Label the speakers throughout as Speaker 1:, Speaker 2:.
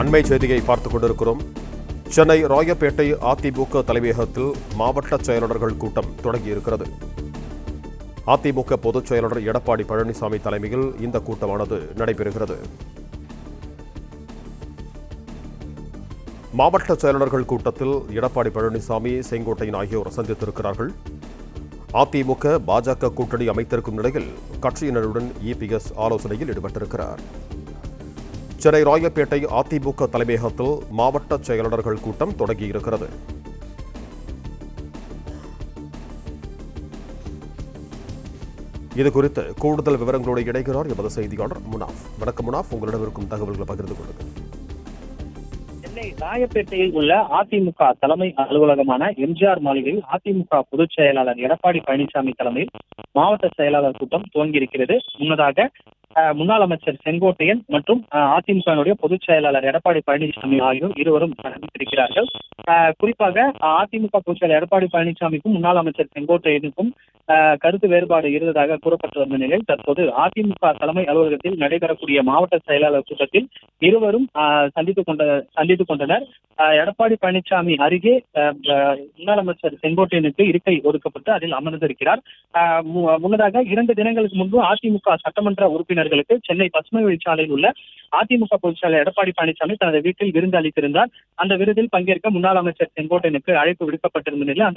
Speaker 1: அண்மை செய்தியை பார்த்துக் கொண்டிருக்கிறோம். சென்னை ராயப்பேட்டை அதிமுக தலைமையகத்தில் மாவட்ட செயலாளர்கள் கூட்டம் தொடங்கியிருக்கிறது. அதிமுக பொதுச் செயலாளர் எடப்பாடி பழனிசாமி தலைமையில் இந்த கூட்டமானது நடைபெறுகிறது. மாவட்ட செயலாளர்கள் கூட்டத்தில் எடப்பாடி பழனிசாமி, செங்கோட்டையன் ஆகியோர் சந்தித்திருக்கிறார்கள். அதிமுக பாஜக கூட்டணி அமைத்திருக்கும் நிலையில் கட்சியினருடன் இபிஎஸ் ஆலோசனையில் ஈடுபட்டிருக்கிறார். சென்னை ராயப்பேட்டை அதிமுக தலைமையகத்தில் மாவட்ட செயலாளர்கள் கூட்டம் தொடங்கியிருக்கிறது. இதுகுறித்து கூடுதல் விவரங்களோடு இணைகிறார் எமது செய்தியாளர் முனாஃப். வணக்கம் முனாஃப், உங்களிடம் இருக்கும் தகவல்களை பகிர்ந்து கொள்ளுங்கள்.
Speaker 2: சென்னை ராயப்பேட்டையில் உள்ள அதிமுக தலைமை அலுவலகமான எம்ஜிஆர் மாளிகையில் அதிமுக பொதுச் செயலாளர் எடப்பாடி பழனிசாமி தலைமையில் மாவட்ட செயலாளர் கூட்டம் துவங்கியிருக்கிறது. முன்னதாக முன்னாள் அமைச்சர் செங்கோட்டையன் மற்றும் அதிமுக பொதுச் செயலாளர் எடப்பாடி பழனிசாமி ஆகியோர் இருவரும் சந்தித்திருக்கிறார்கள். குறிப்பாக அதிமுக பொதுச் செயலாளர் எடப்பாடி பழனிசாமிக்கும் முன்னாள் அமைச்சர் செங்கோட்டையனுக்கும் கருத்து வேறுபாடு இருந்ததாக கூறப்பட்டு வந்த நிலையில் தற்போது அதிமுக தலைமை அலுவலகத்தில் நடைபெறக்கூடிய மாவட்ட செயலாளர் கூட்டத்தில் இருவரும் சந்தித்துக் கொண்டனர். எடப்பாடி பழனிசாமி அருகே முன்னாள் அமைச்சர் செங்கோட்டையனுக்கு இருக்கை ஒதுக்கப்பட்டு அதில் அமர்ந்திருக்கிறார். முன்னதாக 2 தினங்களுக்கு முன்பு அதிமுக சட்டமன்ற உறுப்பினர்களுக்கு சென்னை பசுமை வழிச்சாலையில் உள்ள அதிமுக பொதுச் செயலாளர் எடப்பாடி பழனிசாமி தனது வீட்டில் விருந்து அளித்திருந்தார். அந்த விருதில் பங்கேற்க முன்னாள் அமைச்சர் செங்கோட்டையனுக்கு அழைப்பு விடுக்கப்பட்டிருந்த நிலையில்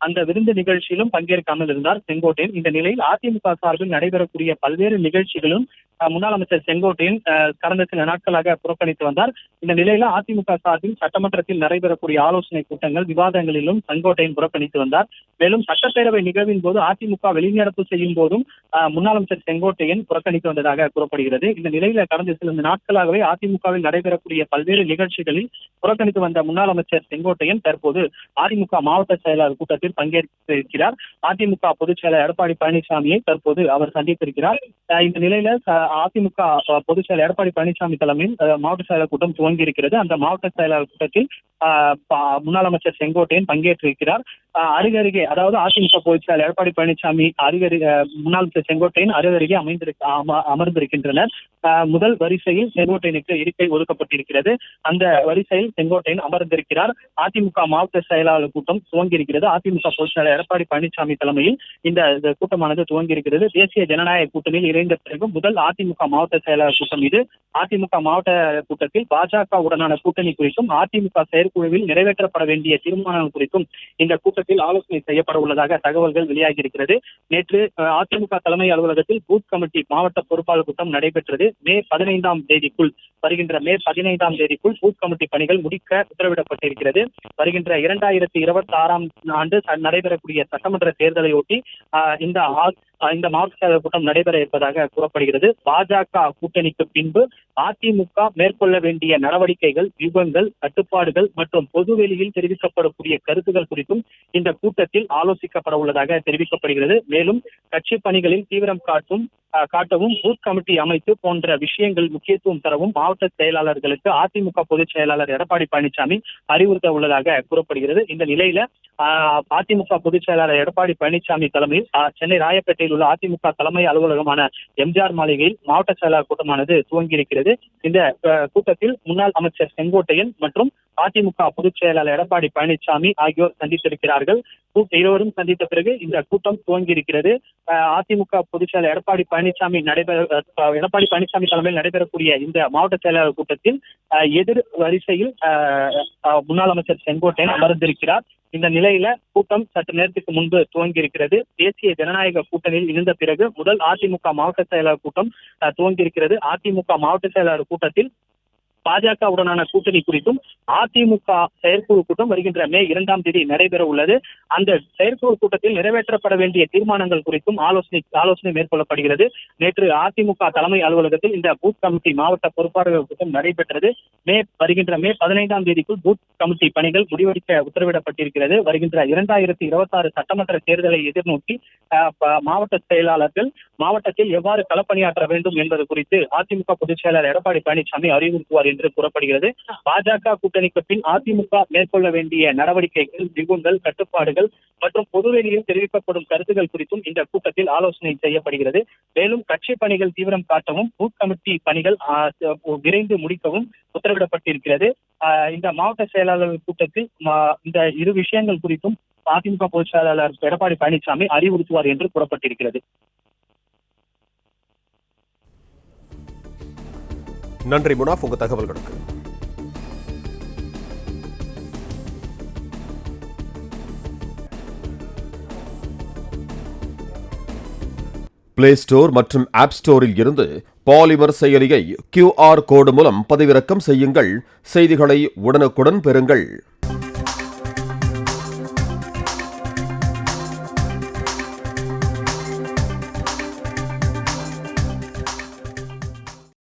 Speaker 2: அந்த விருந்து நிகழ்ச்சியிலும் பங்கேற்காமல் இருந்தார் செங்கோட்டையன். இந்த நிலையில் அதிமுக சார்பில் நடைபெறக்கூடிய பல்வேறு நிகழ்ச்சிகளும் முன்னாள் அமைச்சர் செங்கோட்டையன் கடந்த சில நாட்களாக புறக்கணித்து வந்தார். இந்த நிலையில அதிமுக சார்பில் சட்டமன்றத்தில் நடைபெறக்கூடிய ஆலோசனை கூட்டங்கள், விவாதங்களிலும் செங்கோட்டையன் புறக்கணித்து வந்தார். மேலும் சட்டப்பேரவை நிகழ்வின் போது அதிமுக வெளிநடப்பு செய்யும் போதும் முன்னாள் அமைச்சர் செங்கோட்டையன் புறக்கணித்து வந்ததாக கூறப்படுகிறது. இந்த நிலையில கடந்த சில நாட்களாகவே அதிமுகவில் நடைபெறக்கூடிய பல்வேறு நிகழ்ச்சிகளில் புறக்கணித்து வந்த முன்னாள் அமைச்சர் செங்கோட்டையன் தற்போது அதிமுக மாவட்ட செயலாளர் கூட்டத்தில் பங்கேற்றிருக்கிறார். அதிமுக பொதுச் செயலாளர் எடப்பாடி பழனிசாமியை தற்போது அவர் சந்தித்திருக்கிறார். இந்த நிலையில அதிமுக பொதுச் செயலாளர் எடப்பாடி பழனிசாமி தலைமையில் மாவட்ட செயலாளர் கூட்டம் துவங்கி இருக்கிறது. அந்த மாவட்ட செயலாளர் கூட்டத்தில் முன்னாள் அமைச்சர் செங்கோட்டையன் பங்கேற்றிருக்கிறார். அருகருகே, அதாவது அதிமுக பொதுச் செயலாளர் எடப்பாடி பழனிசாமி முன்னாள் அமைச்சர் செங்கோட்டையன் அருகருகே அமர்ந்திருக்கின்றனர். முதல் வரிசையில் செங்கோட்டையனுக்கு இருக்கை ஒதுக்கப்பட்டிருக்கிறது. அந்த வரிசையில் செங்கோட்டையன் அமர்ந்திருக்கிறார். அதிமுக மாவட்ட செயலாளர் கூட்டம் துவங்கி இருக்கிறது. அதிமுக பொதுச் செயலாளர் எடப்பாடி பழனிசாமி தலைமையில் இந்த கூட்டமானது துவங்கி இருக்கிறது. தேசிய ஜனநாயக கூட்டணியில் இணைந்த பிறகு முதல் அதிமுக மாவட்ட செயலாளர் கூட்டம் இது. அதிமுக மாவட்ட கூட்டத்தில் பாஜக உடனான கூட்டணி குறித்தும் அதிமுக செயற்குழுவில் நிறைவேற்றப்பட வேண்டிய தீர்மானங்கள் குறித்தும் இந்த கூட்டத்தில் ஆலோசனை செய்யப்பட உள்ளதாக தகவல்கள் வெளியாகி இருக்கிறது. நேற்று அதிமுக தலைமை அலுவலகத்தில் பூத் கமிட்டி மாவட்ட பொறுப்பாளர் கூட்டம் நடைபெற்றது. வருகின்ற மே 15ஆம் தேதிக்குள் பூத் கமிட்டி பணிகள் முடிக்க உத்தரவிடப்பட்டிருக்கிறது. வருகின்ற 2026ஆம் ஆண்டு நடைபெறக்கூடிய சட்டமன்ற தேர்தலை ஒட்டி இந்த மாவட்ட செயலாளர் கூட்டம் நடைபெற இருப்பதாக கூறப்படுகிறது. பாஜக கூட்டணிக்கு பின்பு அதிமுக மேற்கொள்ள வேண்டிய நடவடிக்கைகள், வியூகங்கள், கட்டுப்பாடுகள் மற்றும் பொதுவெளியில் தெரிவிக்கப்படக்கூடிய கருத்துக்கள் குறித்தும் இந்த கூட்டத்தில் ஆலோசிக்கப்பட உள்ளதாக தெரிவிக்கப்படுகிறது. மேலும் கட்சி பணிகளில் தீவிரம் காட்டவும் பூத் கமிட்டி அமைத்து போன்ற விஷயங்கள் முக்கியத்துவம் தரவும் மாவட்ட செயலாளர்களுக்கு அதிமுக பொதுச் செயலாளர் எடப்பாடி பழனிசாமி அறிவுறுத்த உள்ளதாக கூறப்படுகிறது. இந்த நிலையில அதிமுக பொதுச் செயலாளர் எடப்பாடி பழனிசாமி தலைமையில் சென்னை ராயப்பேட்டையில் உள்ள அதிமுக தலைமை அலுவலகமான எம்ஜிஆர் மாளிகையில் மாவட்ட செயலாளர் கூட்டமானது துவங்கியிருக்கிறது. இந்த கூட்டத்தில் முன்னாள் அமைச்சர் செங்கோட்டையன் மற்றும் அதிமுக பொதுச் செயலாளர் எடப்பாடி பழனிசாமி ஆகியோர் சந்தித்திருக்கிறார்கள். இருவரும் சந்தித்த பிறகு இந்த கூட்டம் துவங்கியிருக்கிறது. அதிமுக பொதுச் செயலாளர் எடப்பாடி பழனிசாமி தலைமையில் நடைபெறக்கூடிய இந்த மாவட்ட செயலாளர் கூட்டத்தில் எதிர் வரிசையில் முன்னாள் அமைச்சர் செங்கோட்டையன் அமர்ந்திருக்கிறார். இந்த நிலையில கூட்டம் சற்று நேரத்துக்கு முன்பு துவங்கி இருக்கிறது. தேசிய ஜனநாயக கூட்டணியில் இணைந்த பிறகு முதல் அதிமுக மாவட்ட செயலாளர் கூட்டம் துவங்கி இருக்கிறது. அதிமுக மாவட்ட செயலாளர் கூட்டத்தில் பாஜக உடனான கூட்டணி குறித்தும் அதிமுக செயற்குழு கூட்டம் வருகின்ற மே 2ஆம் தேதி நடைபெற உள்ளது. அந்த செயற்குழு கூட்டத்தில் நிறைவேற்றப்பட வேண்டிய தீர்மானங்கள் குறித்தும் ஆலோசனை மேற்கொள்ளப்படுகிறது. நேற்று அதிமுக தலைமை அலுவலகத்தில் இந்த பூத் கமிட்டி மாவட்ட பொறுப்பாளர்கள் கூட்டம் நடைபெற்றது. வருகின்ற மே 15ஆம் தேதிக்குள் பூத் கமிட்டி பணிகள் முடிவெடுக்க உத்தரவிடப்பட்டிருக்கிறது. வருகின்ற 2026 சட்டமன்ற தேர்தலை எதிர்நோக்கி மாவட்ட செயலாளர்கள் மாவட்டத்தில் எவ்வாறு களப்பணியாற்ற வேண்டும் என்பது குறித்து அதிமுக பொதுச் செயலாளர் எடப்பாடி பழனிசாமி அறிவுறுத்துவார் என்று கூறப்படுகிறது. பாஜக கூட்டணிக்கு பின் அதிமுக மேற்கொள்ள வேண்டிய நடவடிக்கைகள், வியூகங்கள், கட்டுப்பாடுகள் மற்றும் பொதுவெளியில் தெரிவிக்கப்படும் கருத்துக்கள் குறித்தும் இந்த கூட்டத்தில் ஆலோசனை செய்யப்படுகிறது. மேலும் கட்சி பணிகள் தீவிரம் காட்டவும், பூத் கமிட்டி பணிகள் விரைந்து முடிக்கவும் உத்தரவிடப்பட்டிருக்கிறது. இந்த மாவட்ட செயலாளர்கள் கூட்டத்தில் இந்த இரு விஷயங்கள் குறித்தும் அதிமுக பொதுச் செயலாளர் எடப்பாடி பழனிசாமி அறிவுறுத்துவார் என்று கூறப்பட்டிருக்கிறது.
Speaker 1: நன்றி முனாஃப், உங்க தகவல்களுக்கு. பிளே ஸ்டோர் மற்றும் ஆப் ஸ்டோரில் இருந்து பாலிமர் செயலியை QR கோடு மூலம் பதிவிறக்கம் செய்யுங்கள். செய்திகளை உடனுக்குடன் பெறுங்கள்.